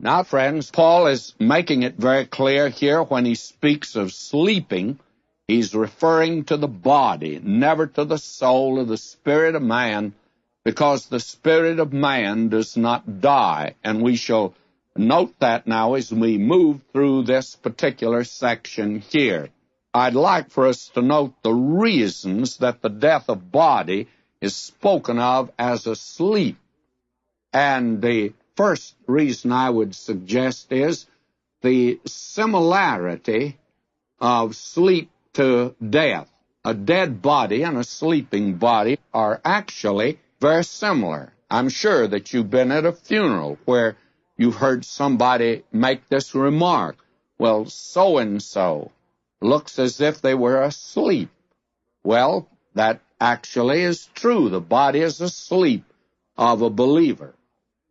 Now, friends, Paul is making it very clear here when he speaks of sleeping. He's referring to the body, never to the soul or the spirit of man, because the spirit of man does not die. And we shall note that now as we move through this particular section here. I'd like for us to note the reasons that the death of body is spoken of as a sleep. And the first reason I would suggest is the similarity of sleep to death. A dead body and a sleeping body are actually very similar. I'm sure that you've been at a funeral where you've heard somebody make this remark, well, so-and-so looks as if they were asleep. Well, that actually is true. The body is asleep of a believer.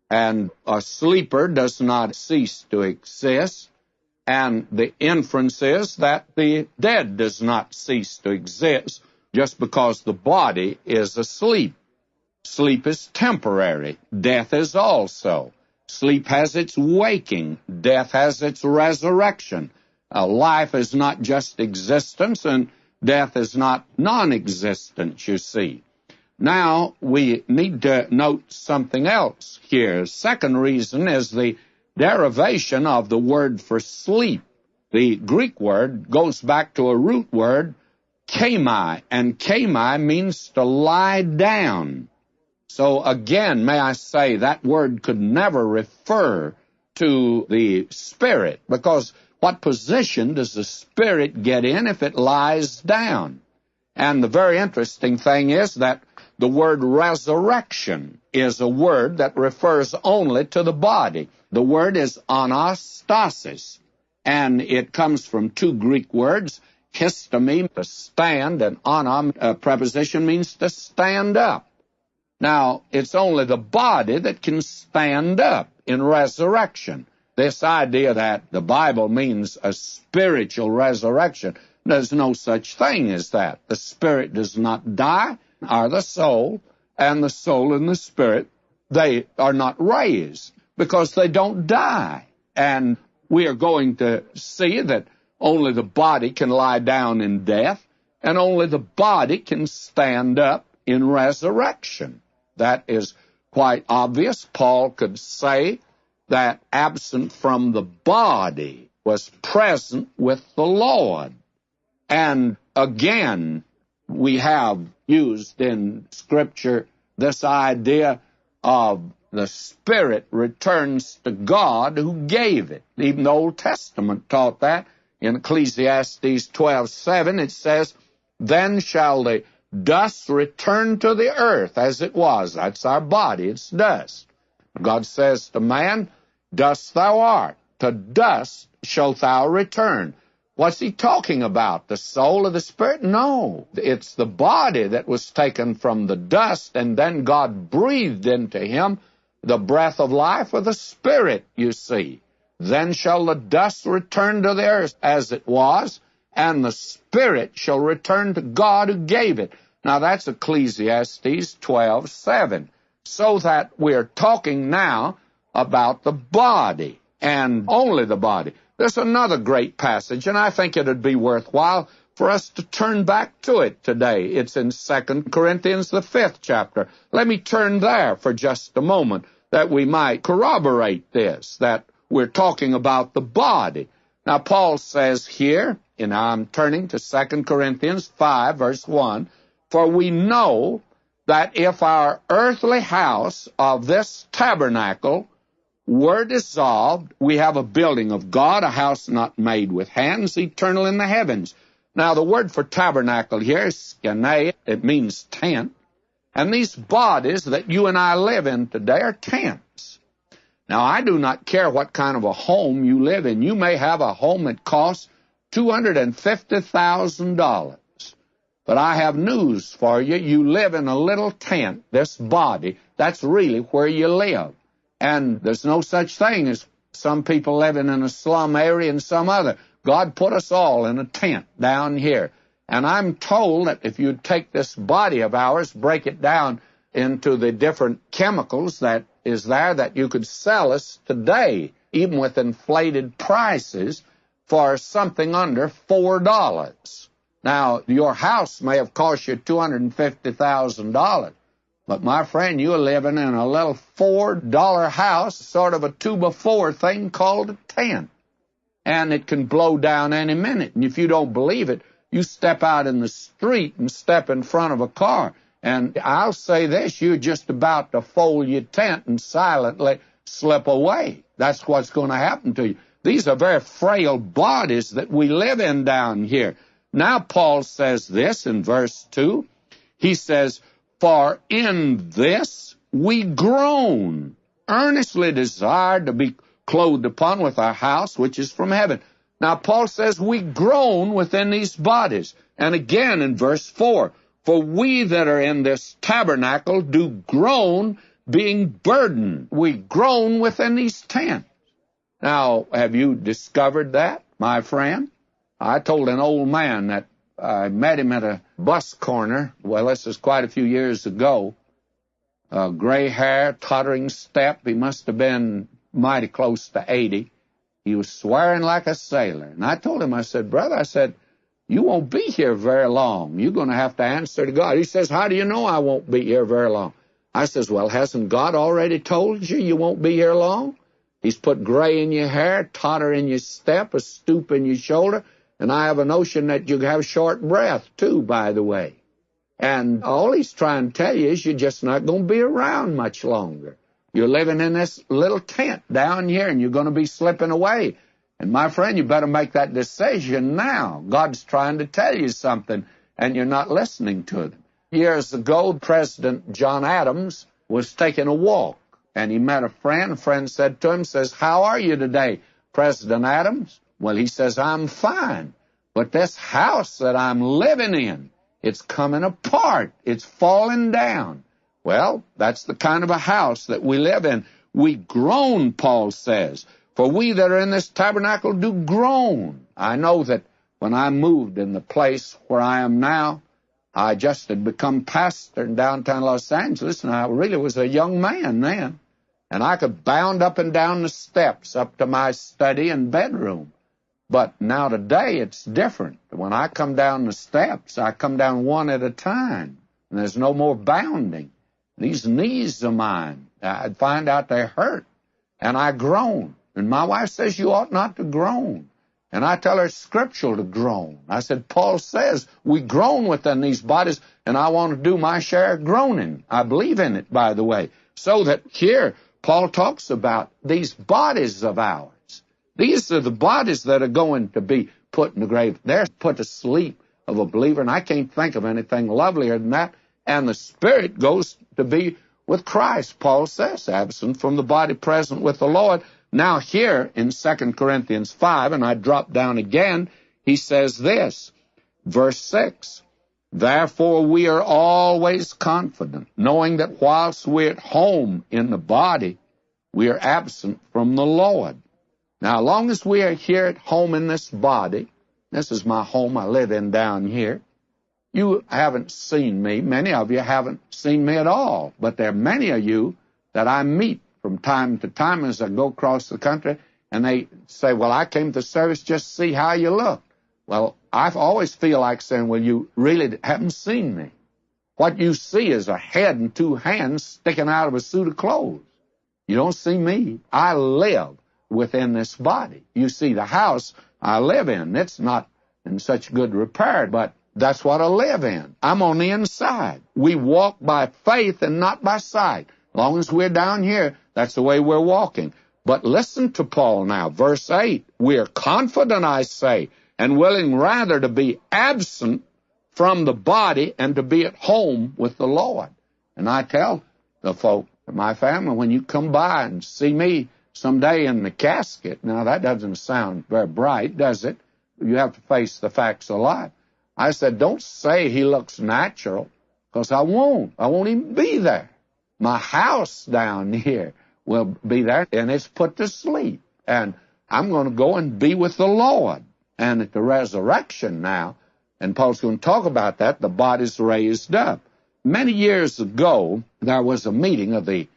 And a sleeper does not cease to exist. And the inference is that the dead does not cease to exist just because the body is asleep. Sleep is temporary. Death is also. Sleep has its waking. Death has its resurrection. Life is not just existence, and death is not non-existence, you see. Now, we need to note something else here. Second reason is the derivation of the word for sleep. The Greek word goes back to a root word, kami, and kami means to lie down. So again, may I say, that word could never refer to the spirit, because what position does the spirit get in if it lies down? And the very interesting thing is that the word resurrection is a word that refers only to the body. The word is anastasis, and it comes from two Greek words, histemi, to stand, and anam, a preposition, means to stand up. Now, it's only the body that can stand up in resurrection. This idea that the Bible means a spiritual resurrection, there's no such thing as that. The spirit does not die, or the soul, and the soul and the spirit, they are not raised because they don't die. And we are going to see that only the body can lie down in death, and only the body can stand up in resurrection. That is quite obvious. Paul could say that absent from the body was present with the Lord. And again, we have used in Scripture this idea of the Spirit returns to God who gave it. Even the Old Testament taught that. In Ecclesiastes 12:7, it says, "Then shall the dust return to the earth as it was." That's our body, it's dust. God says to man, "Dust thou art, to dust shalt thou return." What's he talking about? The soul or the spirit? No. It's the body that was taken from the dust, and then God breathed into him the breath of life of the Spirit, you see. Then shall the dust return to the earth as it was, and the Spirit shall return to God who gave it. Now, that's Ecclesiastes 12:7. So that we're talking now about the body, and only the body. There's another great passage, and I think it would be worthwhile for us to turn back to it today. It's in 2 Corinthians, the 5th chapter. Let me turn there for just a moment, that we might corroborate this, that we're talking about the body. Now, Paul says here, and I'm turning to 2 Corinthians 5, verse 1, "For we know that if our earthly house of this tabernacle were dissolved, we have a building of God, a house not made with hands, eternal in the heavens." Now, the word for tabernacle here is skene. It means tent. And these bodies that you and I live in today are tents. Now, I do not care what kind of a home you live in. You may have a home that costs $250,000. But I have news for you. You live in a little tent, this body. That's really where you live. And there's no such thing as some people living in a slum area and some other. God put us all in a tent down here. And I'm told that if you take this body of ours, break it down into the different chemicals that is there, that you could sell us today even with inflated prices, for something under $4. Now, your house may have cost you $250,000, but my friend, you're living in a little $4 house, sort of a 2x4 thing called a tent. And it can blow down any minute. And if you don't believe it, you step out in the street and step in front of a car. And I'll say this, you're just about to fold your tent and silently slip away. That's what's going to happen to you. These are very frail bodies that we live in down here. Now Paul says this in verse 2. He says, for in this we groan, earnestly desired to be clothed upon with our house, which is from heaven. Now, Paul says we groan within these bodies. And again in verse 4, for we that are in this tabernacle do groan, being burdened. We groan within these tents. Now, have you discovered that, my friend? I told an old man that I met him at a bus corner. Well, this is quite a few years ago. Gray hair, tottering step. He must have been mighty close to 80. He was swearing like a sailor. And I told him, I said, brother, I said, you won't be here very long. You're going to have to answer to God. He says, how do you know I won't be here very long? I says, well, hasn't God already told you won't be here long? He's put gray in your hair, totter in your step, a stoop in your shoulder, and I have a notion that you have short breath, too, by the way. And all he's trying to tell you is you're just not going to be around much longer. You're living in this little tent down here, and you're going to be slipping away. And, my friend, you better make that decision now. God's trying to tell you something, and you're not listening to them. Years ago, President John Adams was taking a walk, and he met a friend. A friend said to him, says, how are you today, President Adams? Well, he says, I'm fine, but this house that I'm living in, it's coming apart. It's falling down. Well, that's the kind of a house that we live in. We groan, Paul says, for we that are in this tabernacle do groan. I know that when I moved in the place where I am now, I just had become pastor in downtown Los Angeles, and I really was a young man then. And I could bound up and down the steps up to my study and bedroom. But now today it's different. When I come down the steps, I come down one at a time, and there's no more bounding. These knees of mine, I find out they hurt, and I groan. And my wife says you ought not to groan. And I tell her it's scriptural to groan. I said, Paul says we groan within these bodies, and I want to do my share of groaning. I believe in it, by the way. So that here, Paul talks about these bodies of ours. These are the bodies that are going to be put in the grave. They're put to sleep of a believer, and I can't think of anything lovelier than that. And the spirit goes to be with Christ, Paul says, absent from the body, present with the Lord. Now here in 2 Corinthians 5, and I drop down again, he says this, verse 6, therefore we are always confident, knowing that whilst we're at home in the body, we are absent from the Lord. Now, as long as we are here at home in this body, this is my home I live in down here, you haven't seen me. Many of you haven't seen me at all. But there are many of you that I meet from time to time as I go across the country, and they say, well, I came to service just to see how you look. Well, I always feel like saying, well, you really haven't seen me. What you see is a head and two hands sticking out of a suit of clothes. You don't see me. I live within this body. You see the house I live in. It's not in such good repair, but that's what I live in. I'm on the inside. We walk by faith and not by sight. As long as we're down here, that's the way we're walking. But listen to Paul now, verse 8. We are confident, I say, and willing rather to be absent from the body and to be at home with the Lord. And I tell the folk, my family, when you come by and see me someday in the casket, now that doesn't sound very bright, does it? You have to face the facts of life. I said, don't say he looks natural, because I won't. I won't even be there. My house down here will be there, and it's put to sleep. And I'm going to go and be with the Lord. And at the resurrection now, and Paul's going to talk about that, the body's raised up. Many years ago, there was a meeting of the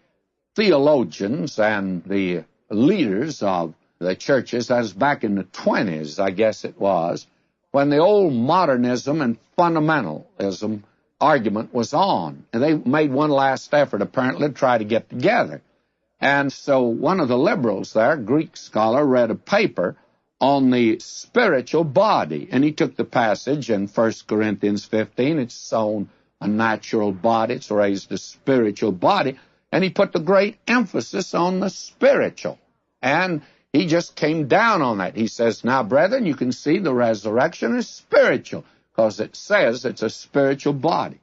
theologians and the leaders of the churches. That was back in the 20s, I guess it was, when the old modernism and fundamentalism argument was on. And they made one last effort, apparently, to try to get together. And so one of the liberals there, a Greek scholar, read a paper on the spiritual body. And he took the passage in 1 Corinthians 15, it's sown a natural body, it's raised a spiritual body, and he put the great emphasis on the spiritual. And he just came down on that. He says, now, brethren, you can see the resurrection is spiritual, because it says it's a spiritual body.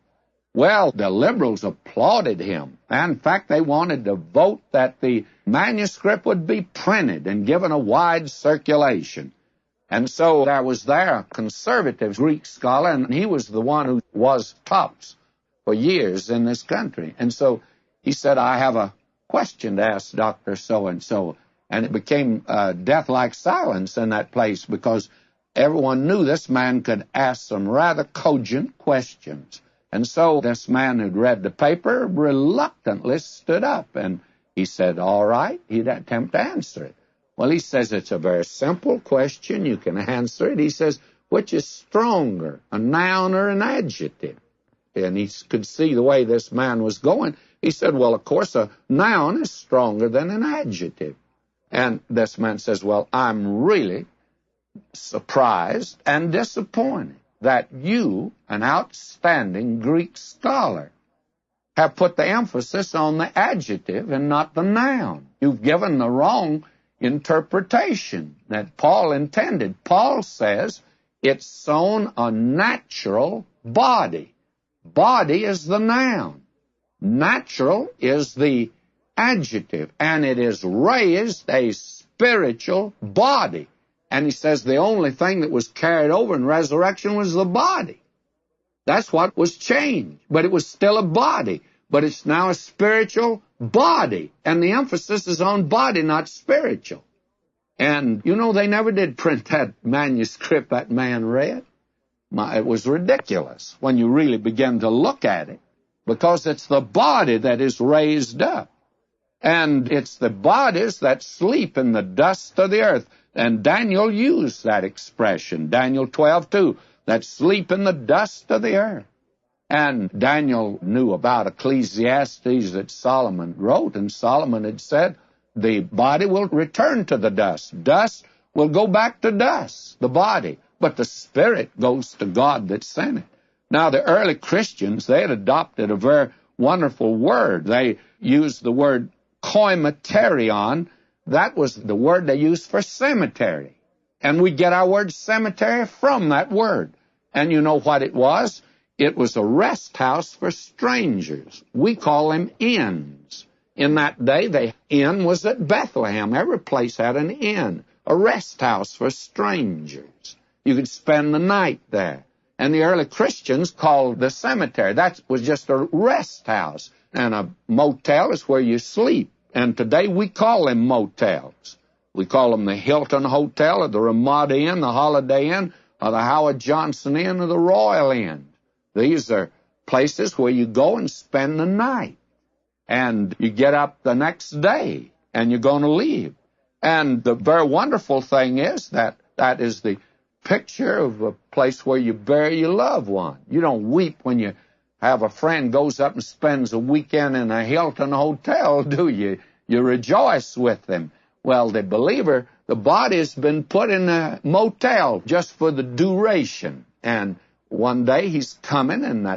Well, the liberals applauded him. And in fact, they wanted to vote that the manuscript would be printed and given a wide circulation. And so there was a conservative Greek scholar, and he was the one who was tops for years in this country. And so he said, I have a question to ask Dr. So-and-so. And it became death-like silence in that place, because everyone knew this man could ask some rather cogent questions. And so this man who'd read the paper reluctantly stood up, and he said, all right, he'd attempt to answer it. Well, he says, it's a very simple question. You can answer it. He says, which is stronger, a noun or an adjective? And he could see the way this man was going. He said, well, of course, a noun is stronger than an adjective. And this man says, well, I'm really surprised and disappointed that you, an outstanding Greek scholar, have put the emphasis on the adjective and not the noun. You've given the wrong interpretation that Paul intended. Paul says it's sown a natural body. Body is the noun. Natural is the adjective, and it is raised a spiritual body. And he says the only thing that was carried over in resurrection was the body. That's what was changed. But it was still a body. But it's now a spiritual body. And the emphasis is on body, not spiritual. And, you know, they never did print that manuscript that man read. It was ridiculous when you really begin to look at it, because it's the body that is raised up. And it's the bodies that sleep in the dust of the earth. And Daniel used that expression, Daniel 12:2, that sleep in the dust of the earth. And Daniel knew about Ecclesiastes that Solomon wrote, and Solomon had said, the body will return to the dust. Dust will go back to dust, the body, but the spirit goes to God that sent it. Now, the early Christians, they had adopted a very wonderful word. They used the word koimaterion. That was the word they used for cemetery. And we get our word cemetery from that word. And you know what it was? It was a rest house for strangers. We call them inns. In that day, the inn was at Bethlehem. Every place had an inn, a rest house for strangers. You could spend the night there. And the early Christians called the cemetery. That was just a rest house. And a motel is where you sleep. And today we call them motels. We call them the Hilton Hotel or the Ramada Inn, the Holiday Inn, or the Howard Johnson Inn or the Royal Inn. These are places where you go and spend the night. And you get up the next day and you're going to leave. And the very wonderful thing is that that is the picture of a place where you bury your loved one. You don't weep when you have a friend goes up and spends a weekend in a Hilton hotel, do you? You rejoice with them. Well, the believer, the body's been put in a motel just for the duration. And one day he's coming, and that